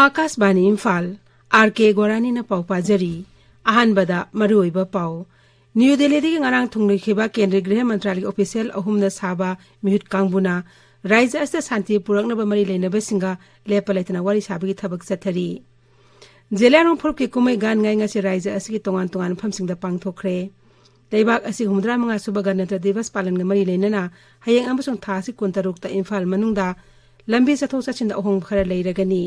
Akashvani Imphal R.K.Gorani na pau pajari ahanbada maruiba pau New Delhi digi ngarang thungnikhiba Kendriya Griha Mantralayag official ahumna saba mihut kangbuna Raija asta santi puraknaba mari leinaba singa lepa leitana wari sabagi thabak chathari Jelarong phorki kumai gan ngai ngasi Raija asigi tongan tongan phamsingda pangthokre Leibak asi humdra manga suba ganatra divas palan ga mari leinana hayeng amasung thasi kuntaruk ta Imphal manungda lambi chathok chachinda ahong khara leiragani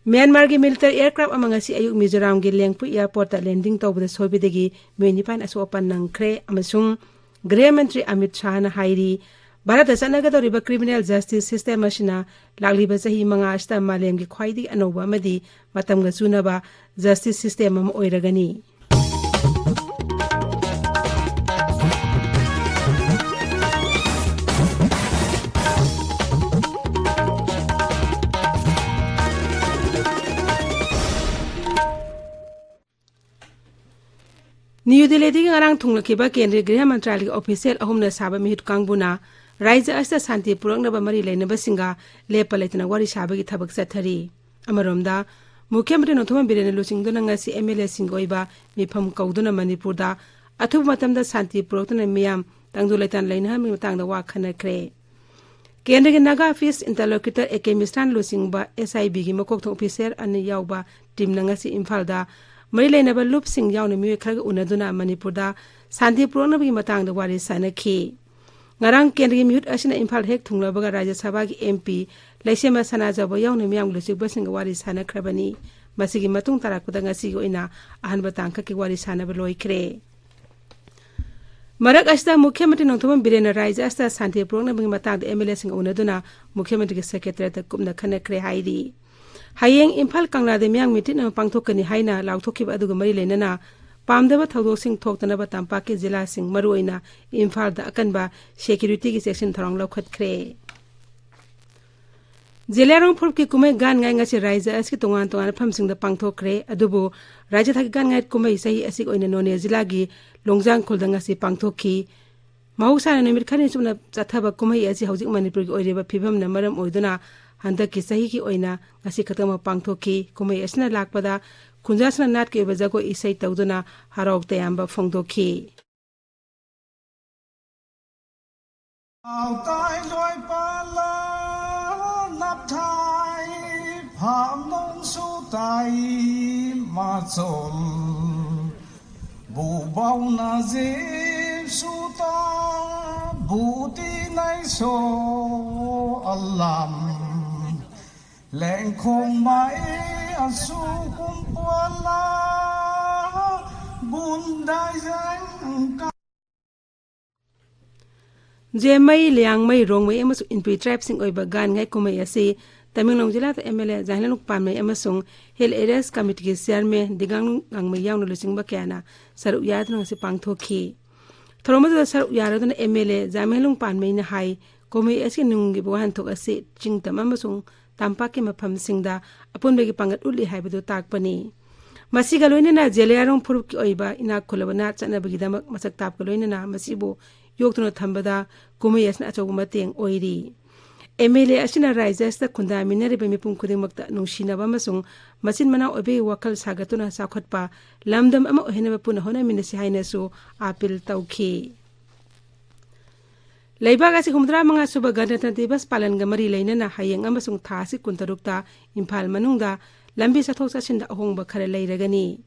Myanmar gi military aircraft amang asi ayuk Mizoram gi Lengpu airport ta landing tawbada soibidagi Muinipan aso opan nangkhre amasung Gray Mantri Amit Shah na hairi Bharat asanaga doriba criminal justice system asina lagliba sahi manga asta malem gi khwaidi anoba amadi matamga sunaba justice system am oiragani New Delhi digi ngarang thunglakiba Kendriya Griha Mantralayag official ahumna saba mihut kangbuna Raija asta santi puraknaba mari leinaba singa lepa leitana wari sabagi thabak chathari amaromda Mukhyamantri Nothoma Birena Lusingduna ngasi MLA singoiba mifam kauduna Manipurda athuba matamda santi puraktuna miyam tangdu leitan leinahami matangda wa khanakre Kendriya Naga Office Interlocutor A.K. Misran Lusingba SIB gi makokthong officer ani yawba team ngasi Imphalda Mari leinaba loop sing yawna miwe kharaga unaduna Manipurda santi puraknaba gi matangda wari sanakhi Ngarang Kendriya mihut asina Imphal hek thunglabaga Rajya Sabha gi MP Laisema Sanajaba yawna miyam lusik basinga wari sanakhrabani masigi matung tarakpuda ngasi oina ahanba tangkha ki wari sanaba loikre Marak asta Mukhyamantri Nothoma Birena Raija asta santi puraknaba gi matangda MLA sing unaduna Mukhyamantri gi secretary ta kumna khanakre hairi Hayeng Imphal kanglade miyang mitin na pangthokani haina lauthokiba aduga mari leinana Pamdaba thawdok sing thoktanaba tampaki jila sing maruoina Imphal da akanba security gi section tharong lokhatkre Jelarong phorki kumai gan ngai ngasi Raija aski tongan tongan phamsing da pangthokre adubu Raija thaki gan ngai kumai sahi asik oina none jila gi longjang khulda ngasi pangthokhi Mahusana numit khani chumna chathaba kumai asi hojik Manipur gi oireba phibam na maram oiduna handaki sahi ki oina ngasi khatama pangthokhi kumai asna lakpada Kunjasna nat ke bajago isai tawduna harok tayamba phongdokhi Altai loi pala napthai phamnong su tai ma chol bu bau na je su ta bu ti nai so allam leng khong mai asu kumpala bundai jang Jemai liang mai rong mai amasu inpui tribe sing oiba gan ngai kumai asi Tamilnadu jila ta MLA Jahlanuk Pamai amasung Hill Areas Committee chairman digang gangmai yawna lusingba kyana saru yadna si pangthokhi Thromadu saru yaraduna MLA Jahlanuk Pamai na hai kumai asi nungi buhan thok asi chingtam amasung tampaki mapham singda apunbegi pangat uli haibadu takpani masiga loinana jelarong phuruk oiba ina khulabana chanabagi damak masak tapka loinana masibu yoktuna thambada kumai asna achogu mateng oiri MLA asina Raija asta khunda minariba mipum khudingmakta nungsinaba amasung masin mana obe wakal sagatuna sakhotpa lamdam ama ohenaba puna hona minasi hainasu apil tawkhi Leibak asi humdra manga suba ganatra divas palan ga mari leinana hayeng amasung thasi kuntarukta Imphal manungda lambi sathok chachinda ahongba khara leiragani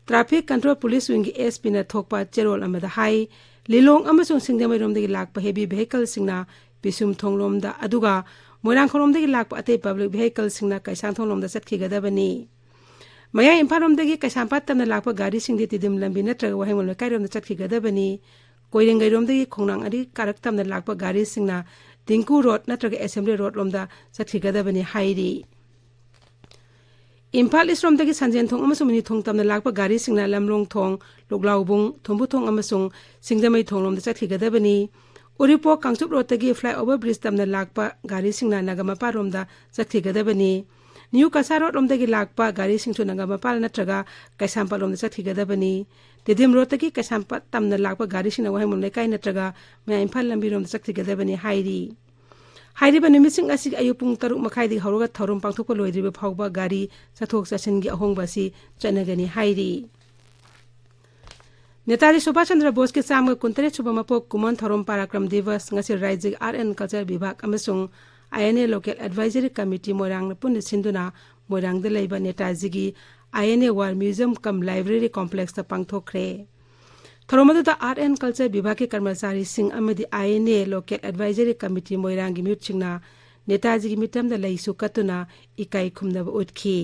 Traffic Control Police Wing SP na thokpa cherol amada hai Lilong amasung singdamai romdagi lakpa heavy vehicle singna bisum thonglomda aduga moirang khoromdagi lakpa atei public vehicle singna kaisang thonglomda chatkigadabani Maya Imphal romdagi kaisampat tamna lakpa gari singdi tidim lambi natraga Wahengbam lekai romda chatkigadabani Koirengai romdagi khongnang adi karak tamna lakpa gari singna Dingku Road natraga Assembly Road romda chatkigadabani hairi Imphal East romdagi sanjen thong amasung mini thong tamna lakpa gari singna lamrong thong loglaubung thombu thong amasung singdamai thonglomda chatkigadabani Uripo Kangchup Road tagi flyover bridge tamna lakpa gari singna Nagamapa romda chatkigadabani New Kasar Road romdagi lakpa gari singchu Nagamapa natraga Kaisampa romda chatkigadabani Tidim Road tagi Kaisampa tamna lakpa gari singna Wahengbam lekai natraga Maya Imphal lambi romda chatkigadabani hairi हाइरिबा निमिसिंग असि अयुपुंग तरुक मखाइदि हौरगा थौरम पांथोकपा लोइद्रिबा फाउबा गाड़ी चथोक चसिनगी अहोंगबासी चनगनी हाइरि नेताजी सुभाष चंद्र बोस के चाम कुंतरे सुबह मपोक Koeman थौरम पराक्रम दिवस ngasi राज्य art and culture विभाग अमसुंग INA local advisory committee Moirang पुन सिंधुना मोरांग द लेबा नेताजी की INA war museum cum library complex ता पांथोखरे थौरमदुदा आर्ट एंड कल्चर विभाग के कर्मचारी सिंह अमदी INA local advisory committee Moirang की म्यूट सिंगना नेताजी की मिटम द लैसु कतुना इकाई खुमदब उठखी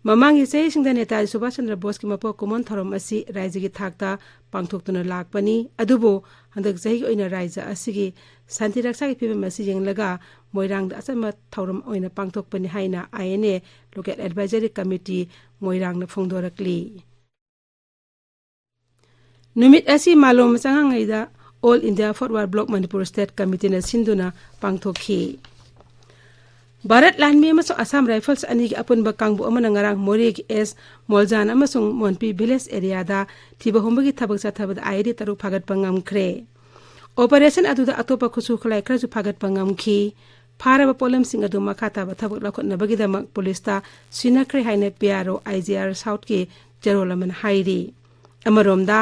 ममांगी चही सिंह नेताजी सुभाष चंद्र बोस की मपो कुमन थौरम असि राज्य की थाकता पांथोक्तुना लाकपनी अदुबो हंदक चही ओइना राज्य असिगी शांति रक्षा की फिल्म असि येंगलगा मोइरांग असम थौरम ओइना पांथोक्पनी हाइना INA local advisory committee Moirang फोंदोरकली नुमित असि मालोम चंगांगैदा all India forward bloc Manipur state committee ने सिंधुना पांथोखी भारत लानमी अमसुंग असम राइफल्स अनि की अपुनबा कांगबु अमना ngarang मोरी की एस मोलजान अमसुंग मोनपी विलेज एरिया दा थिबा होमबगी थबक चाथबद आईडी तरु फागत पंगमख्रे ऑपरेशन अदुदा अतोपा खुसु खलाय खरजु फागत पंगमखी फारबा पोलम सिंग अदु मखाताबा थबक लखोनबगी दमक पुलिसता सिनाख्रे हाइने पियारो आईजीआर साउथ के जेरोलमन हाइरी अमरोमदा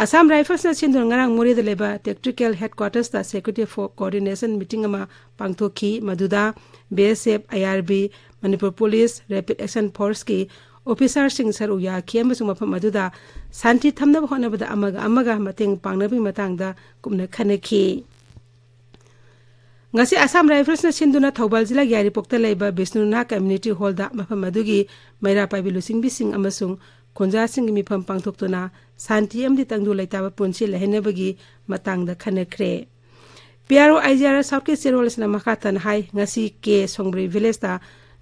असम राइफल्स ना सिंधु ngarang मोरी द लेबा टेक्टिकल हेडक्वार्टर्स दा सेक्रेटरी फॉर कोऑर्डिनेशन मीटिंग अमा पांगथोखी मदुदा BSF IRB Manipur police rapid action force की ऑफिसर सिंह सर उया खेम मफम अदुदा शांति थमनब होनबदा अमगा मतेंग पांगनबी मतांगदा कुमना खनखी ngasi असम राइफल्स ना सिंधुना थौबाल जिला यारिपोक्ता लेबा विष्णुना कम्युनिटी हॉल दा मफम अदुगी मैरा पाइबि लुसिंग बिसिंग अमसुंग खोंजा सिंग मिफम पांगथोक्तुना शांति अमदि तंगदु लैताबा पुंसी लहनबगी मतांगदा खनखरे पियारो आईजीआर साउथ के सेरोलसना मखातन हाई ngasi के सोंग्री विलेज दा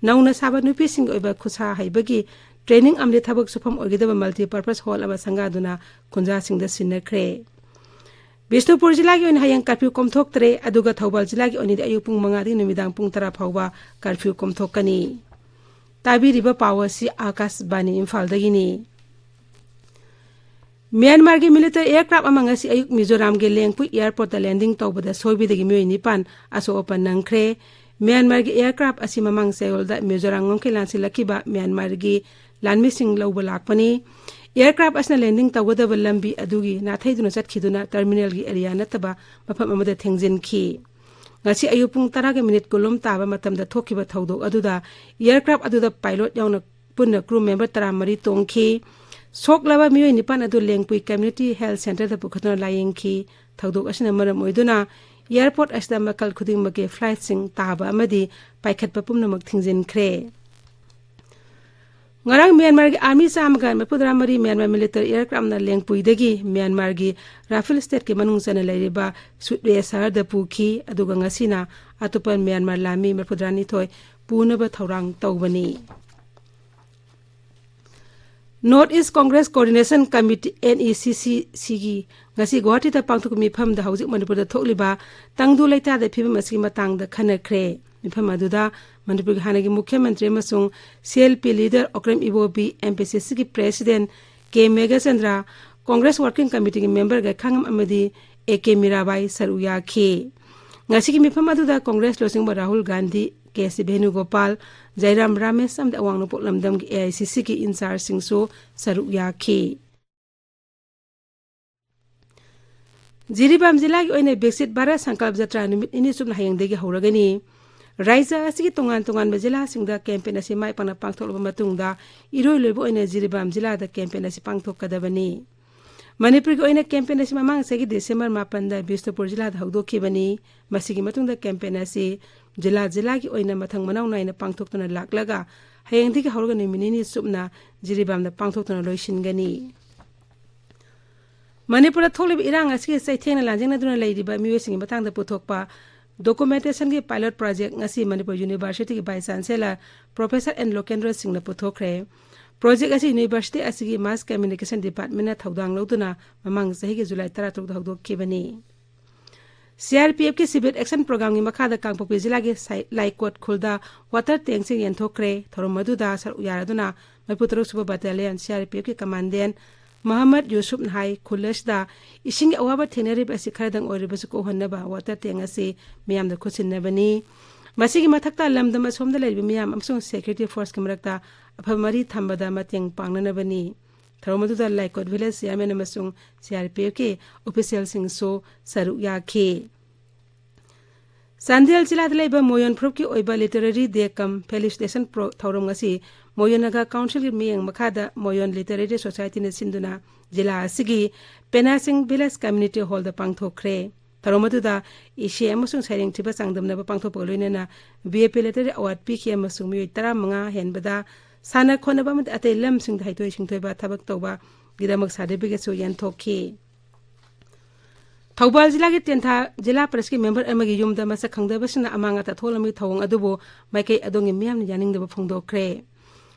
नौना साबा नुपी सिंग ओइबा खुसा हाइबगी ट्रेनिंग अमले थबक सुफम ओइगदबा मल्टीपर्पस हॉल अबा संगादुना खुंजा सिंग द सिनखरे बिष्णुपुर जिला की ओइन हायंग कर्फ्यू कोमथोक्तरे अदुगा थौबाल जिला की ओनि अयुपुंग मंगादी नुमिदांग पुंग तरा फाउबा कर्फ्यू कोमथोकनी ताबिरिबा पावसी आकाशवाणी इम्फाल दगिनी म्यांमार की मिलिटरी एयरक्राफ्ट अमंगसी अयुक मिजोराम के लेंगपु एयरपोर्ट लैंडिंग तौबदा सोइबिदगी मियोइ निपान असो ओपन नंखरे म्यांमार की एयरक्राफ्ट असि ममंग सेओलदा मिजोराम के लांसी लखिबा म्यांमार की लानमी सिंग लौब लाकपनी एयरक्राफ्ट असना लैंडिंग तौगदब लंबी अदुगी नाथैदुना चटखिदुना टर्मिनल की area नतबा मफम अमदा थेंजिनखी ngasi ayupung 10 minute kolom taba matamda thokiba thaudo aduda aircraft aduda pilot yauna punna crew member 13 tongki soklaba miyoi nipan adu lengpui community health center da pukhatna layengki thaudo asina maram oiduna airport asda makal khuding make flight sing taba amadi paikhatpa pumna mak thingjin khre ngarang Myanmar की army सामगान मपुदरा मरी Myanmar military aircraft ना Lengpui दगी Myanmar की Rafale state के मनुंग सन लेरिबा सुटवे शहर the पुखी अदुगा ngasiना अतुपन Myanmar लामी मपुदरा निथोय पुनब थौरांग तौबनी north east Congress coordination committee NECC की ngasi गुवाहाटी ता पांगथुक मिफम द हौजिक मणिपुर द थोकलिबा तंगदु लैता द फिबम असि मतंग द खनखरे मिफम अदुदा मणिपुर की हानगी मुख्यमंत्री मसुंग CLP leader Okram Ibobi MPCC की president K Meghachandra Congress working committee के मेंबर ग खंगम अमदी AK मीराबाई सरुया खे ngasi की मिफम अदुदा कांग्रेस लोसिंग राहुल गांधी KC वेणुगोपाल जयराम रमेश अमद अवांगनो पोलमदम की AICC की इंचार्ज सिंगसो सरुया खे जिरीबाम जिला की ओइने बेक्सिट बारा संकल्प जत्रा निमित इनि सुबना हायंगदेगी हौरगनी राज्य असि तोंगान तोंगान जिला सिंगदा कैंपेन असि माय पांगना पांगथोलब मतुंगदा इरोय लोइबो ओइने जिरीबाम जिला दा कैंपेन असि पांगथोकदबनी मणिपुर की ओइने कैंपेन असि ममांग सेगी डिसेंबर 5 दा बिष्णुपुर जिला दा हौदोखिबनी मसिगी मतुंगदा कैंपेन असि जिला की ओइने मथंग मनाव नाइना पांगथोकतना लाकलगा हायंगदेगी हौरगनी मिनिनि सुबना जिरीबाम दा पांगथोकतना लोइसिनगनी मणिपुर थोलिब इरांग असि सैथेंगना लांजेंगना दुना लैरिबा मियोसिंगी मतंगदा पुथोकपा डॉक्यूमेंटेशन के pilot project ngasi Manipur university की vice chancellor professor N Lokendra Singh ने पुथोखरे प्रोजेक्ट असि यूनिवर्सिटी असि की मास कम्युनिकेशन डिपार्टमेंट ना थौदांग लौदुना ममांग सही के जुलाई 13 हौदोखिबनी CRPF की सिविल एक्शन प्रोग्राम की मखादा कांगपोपी जिला के लाइकोट खुलदा वाटर टैंक से यंथोखरे थोरम मदुदा सर उयारदुना मणिपुर 3 सुबह बटालियन CRPF के commandant Muhammad Yusuf Nahai Kulashda ising awaba thenarib asi kharadang oiribas ko honnaba water tank ase miyam da khusinnabani masigi mathakta lamdam asomda laibi miyam amsung security force kamrakta aphamari thambada mateng pangnanabani tharomaduda laikot village yamen amasung CRPF ke official sing so saru yakhe Sandhil Jila Laiba Moyon Prupki Oiba Literary Day Kam Felicitation Pro Thorongasi Moyonaga Council Miyang Makada Moyon Literary Society ne Sinduna Jila Asigi Penasing Village Community Hall the Pangthokre Tharomatuda Ishi Amasung Saring Tiba Sangdam Naba Pangthopolina VP Literary Award PK Amasung Mi Tara Manga Henbada Sana Konabam at a lam sing Haito Toba Tabak Toba Gidamak Sadebig so Yan Toki Thobal Jila ki tenta Jila Preski member amagi yumda masa khangdabasina amanga ta tholami thawang adubo maikai adongi miyam yaning deba phongdokre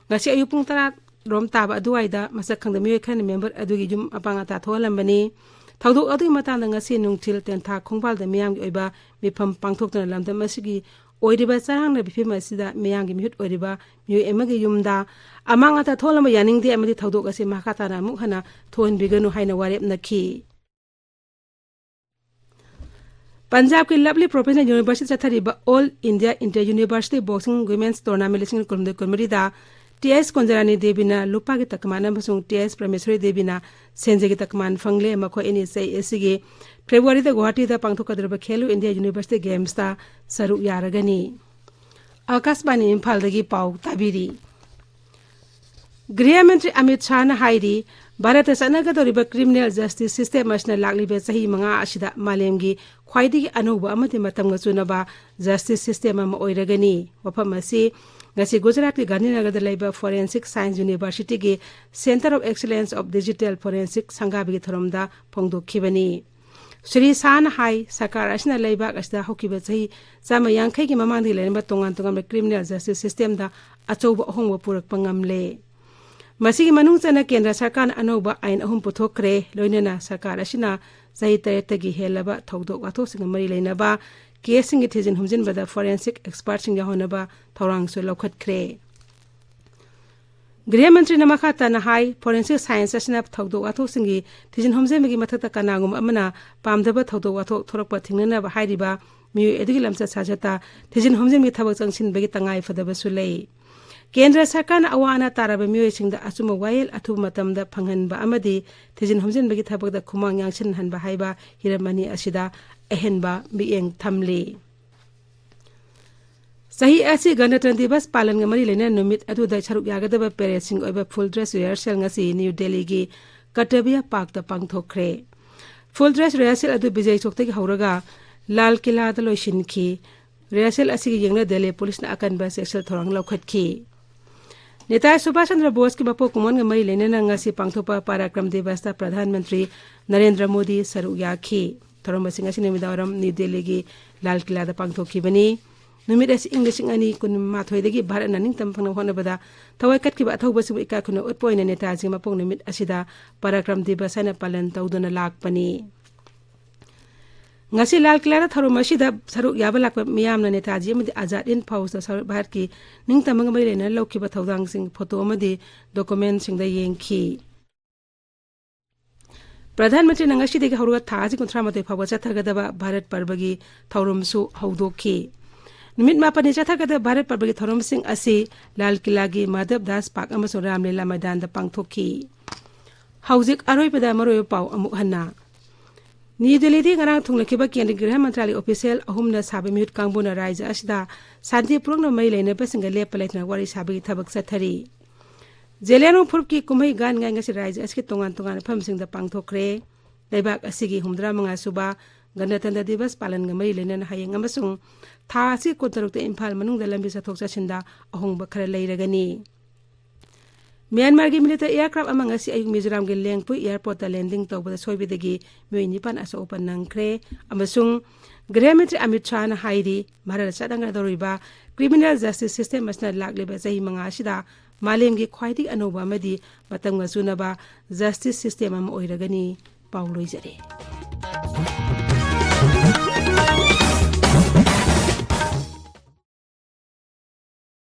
ngasi ayupung tara rom taba aduaida masa khangdami khan member adugi yum apanga ta tholambani thawdok adugi matanda ngasi nungthil tenta khongbal da miyam gi oiba mifam pangthokna lamda masigi oiriba sarang na bifim asida miyam gi mihut oiriba miyo emagi yumda amanga ta tholama yaning de amadi thawdok ase mahakata na mukhana thon biganu haina warep nakhi Punjab की lovely professional university चथरीबा all India inter university boxing women's tournament लिसिंग कुलमदे कुलमरीदा TS Konjarani Debina लुपा की तकमान अमसुंग TS परमेश्वरी देबिना सेंजे की तकमान फंगले मखो NSA एसीगे February दा गुवाहाटी दा पांगथोकदरबा खेलो इंडिया यूनिवर्सिटी गेम्स ता सरू यारगनी आकाशवाणी इम्फाल दगी पाउ ताबिरी गृह मंत्री अमित शाह ने हाइरी भारत सनगदोरिबा क्रिमिनल जस्टिस सिस्टम असना लागलिबे सही मंगा असिदा मालेमगी ख्वाइदिगी अनौबा अमति मतंग चुनबा जस्टिस सिस्टम अम ओइरगनी वफम असि ngasi Gujarat ki Gandhinagar da laiba Forensic Science University ki Center of Excellence of Digital Forensic Sangabi ki tharomda phongdokhibani Shri San Hai Sakar asna laiba asda hokiba chahi chama yangkhai ki mamangdi lenba tongan tongan criminal justice system da achouba ahongba purak pangamle Masigi manung chana kendra sarkar anouba ain ahum puthokre loinana sarkar asina chahi taretagi helaba thodok watho singa mari leinaba Casing it is in Humzin by the forensic experts in Yahonaba, Torang so lokat cray. Graham and Namakata na high forensic science snap Togdo Wato Singi, Tijin Humzemigi Matata Kanagum Amana, Pamdaba Togdo Wato, Torokpa Tingana, Haidiba, Mu Edigilam Sajata, Tijin Humzemi Tabak Sin Begitangai for the Basulay. Kendra Sakan Awana Taraba Muising the Asuma Wail Atumatam the Pangan Ba Amadi, Tijin Humzin Begitabak the Kumang Yangshin Han Bahaiba, Hiramani Ashida. Ehenba bieng thamli sahi asi ganatran divas palan ngamari lena numit atu da charuk yagadaba parading oiba full dress rehearsal ngasi New Delhi gi Katabia Park da pangthokre full dress rehearsal atu bijay chokte gi hauraga Lal Killa da loishinki rehearsal asi gi yengna Delhi police na akan ba sexual thorang lokhatki Neta Subhash Chandra Bose ki bapo kumon ngamari lena ngasi pangthopa parakram divas da Pradhan Mantri Narendra Modi saru yakhi Toromba singa sinamidaram New Delhi gi Lal Killa da pangthokibani numit as English ani kun mathoidagi bharat naning tampang hona bada thawai kat ki ba thawba su ika kun utpoina neta jima pong numit asida parakram divas ana palan tawduna lakpani ngasi Lal Killa da tharuma sida saru yabalak miyam na neta jima di azad in pause da saru bharat ki ning tamang mai lena lokki ba thawdang sing photo amadi document sing da yengki Pradhanmantri Nangashi degi hauruga thaji kunthramate phawga chathargadaba Bharat Parbagi Thaurum-su haudokhi Numit mapani chathargada Bharat Parbagi Thaurum sing asi Lal Killa gi Madhav Das Park amasung Ramlila Maidan da pangthokhi Hauzik aroibada maroyo pau amuk hanna New Delhi di ngarang thunglakiba Kendra Griha Mantrali official ahumna sabi mihut kangbuna raija asda santi purukna mai leina pasinga lepalaitna wari sabi thabak chathari Jeleno Purki Kumai Gan Gangasi Rise Aski Tongan Tongan Pumsing the Pangthokre, Lebak Asigi Humdra Manga Suba, Ganatanda Divas Palan Gamay Lenan Hayang Amasung, Tasi Kotaruk the Imphal Manung the Lambisa Toksashinda, Ahong Bakara Lairagani. Myanmar military aircraft among us ay Mizoram Gileng Pu airport the landing to the Soybidagi, Muinipan as open Nankre, Amasung, Grammatry Amit Shah na Haidi, Marasadanga Doriba, criminal justice system must not lack Libas Mangashida. Malemgi khwaidi anoba madi matanga sunaba justice system am oiragani pauloi jare